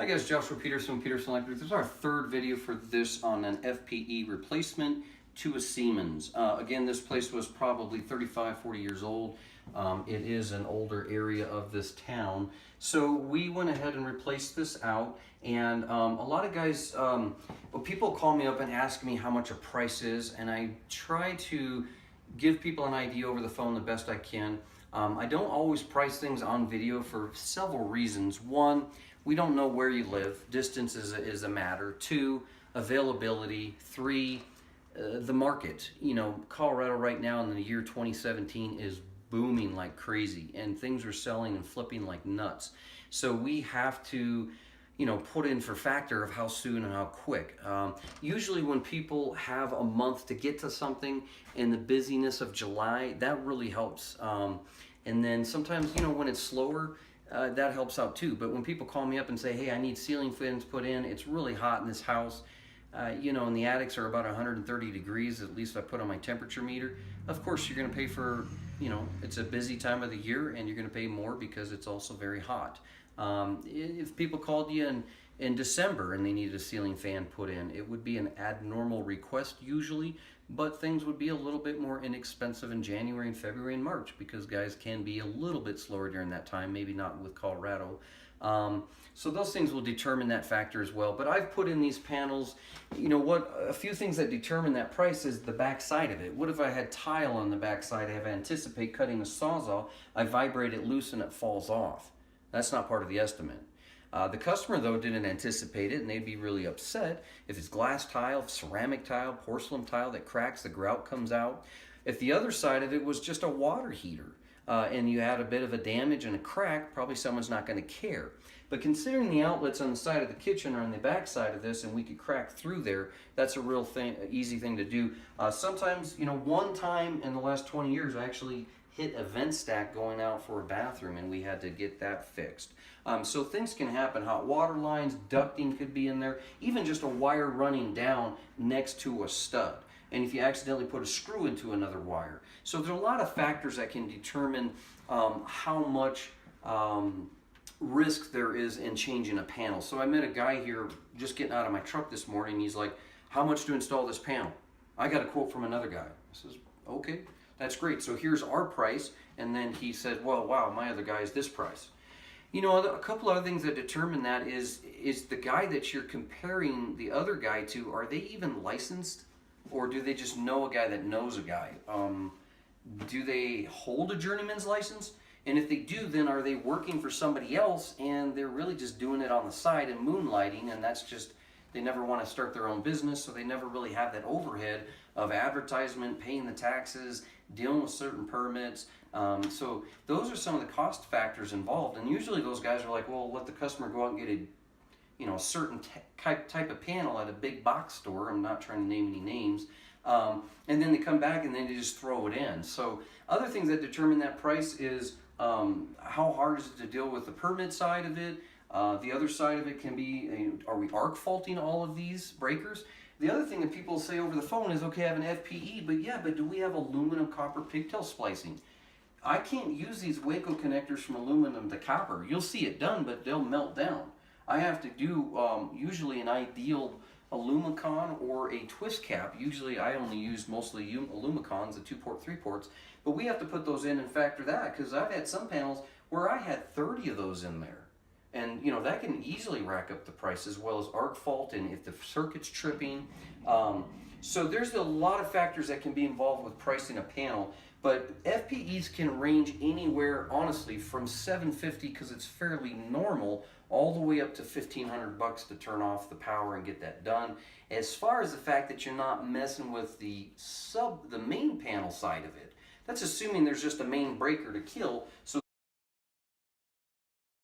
Hi guys, Joshua Peterson, Peterson Electric. This is our third video for this on an FPE replacement to a Siemens. Again, this place was probably 35, 40 years old. It is an older area of this town. So we went ahead and replaced this out, and a lot of guys, people call me up and ask me how much a price is, and I try to give people an idea over the phone the best I can. I don't always price things on video for several reasons. One, we don't know where you live. Distance is a matter. Two, availability. Three, the market. You know, Colorado right now in the year 2017 is booming like crazy, and things are selling and flipping like nuts. So we have to, you know, put in for factor of how soon and how quick. Usually when people have a month to get to something in the busyness of July, that really helps. And then sometimes, you know, when it's slower, that helps out too. But when people call me up and say, hey, I need ceiling fans put in, it's really hot in this house, you know, and the attics are about 130 degrees, at least I put on my temperature meter, of course you're going to pay for, you know, it's a busy time of the year and you're going to pay more because it's also very hot. If people called you in December and they needed a ceiling fan put in, it would be an abnormal request usually, but things would be a little bit more inexpensive in January and February and March because guys can be a little bit slower during that time, maybe not with Colorado. So those things will determine that factor as well. But I've put in these panels, you know what, a few things that determine that price is the back side of it. What if I had tile on the back side? I anticipate cutting the Sawzall, I vibrate it loose and it falls off. That's not part of the estimate. The customer, though, didn't anticipate it, and they'd be really upset if it's glass tile, ceramic tile, porcelain tile that cracks, the grout comes out. If the other side of it was just a water heater, and you had a bit of a damage and a crack, probably someone's not going to care. But considering the outlets on the side of the kitchen are on the back side of this and we could crack through there, that's a real thing, easy thing to do. Sometimes, you know, one time in the last 20 years, I actually hit a vent stack going out for a bathroom and we had to get that fixed. So things can happen. Hot water lines, ducting could be in there, even just a wire running down next to a stud. And if you accidentally put a screw into another wire. So there's a lot of factors that can determine how much risk there is in changing a panel. So I met a guy here just getting out of my truck this morning. He's like, how much to install this panel? I got a quote from another guy. I says, okay, that's great. So here's our price. And then he said, well, wow, my other guy is this price. You know, a couple other things that determine that is the guy that you're comparing the other guy to, are they even licensed? Or do they just know a guy that knows a guy? Do they hold a journeyman's license? And if they do, then are they working for somebody else and they're really just doing it on the side and moonlighting, and that's just, they never want to start their own business, so they never really have that overhead of advertisement, paying the taxes, dealing with certain permits. So those are some of the cost factors involved, and usually those guys are like, well, let the customer go out and get a, you know, a certain type of panel at a big box store. I'm not trying to name any names. And then they come back and then they just throw it in. So other things that determine that price is how hard is it to deal with the permit side of it. The other side of it can be, are we arc faulting all of these breakers? The other thing that people say over the phone is, okay, I have an FPE, but yeah, but do we have aluminum copper pigtail splicing? I can't use these Waco connectors from aluminum to copper. You'll see it done, but they'll melt down. I have to do usually an ideal Alumicon or a twist cap. Usually I only use mostly Alumicons, the 2-port, 3-ports, but we have to put those in and factor that, because I've had some panels where I had 30 of those in there. And you know, that can easily rack up the price, as well as arc fault and if the circuit's tripping. So there's a lot of factors that can be involved with pricing a panel, but FPEs can range anywhere, honestly, from $750, because it's fairly normal, all the way up to $1,500 to turn off the power and get that done. As far as the fact that you're not messing with the main panel side of it, that's assuming there's just a main breaker to kill. So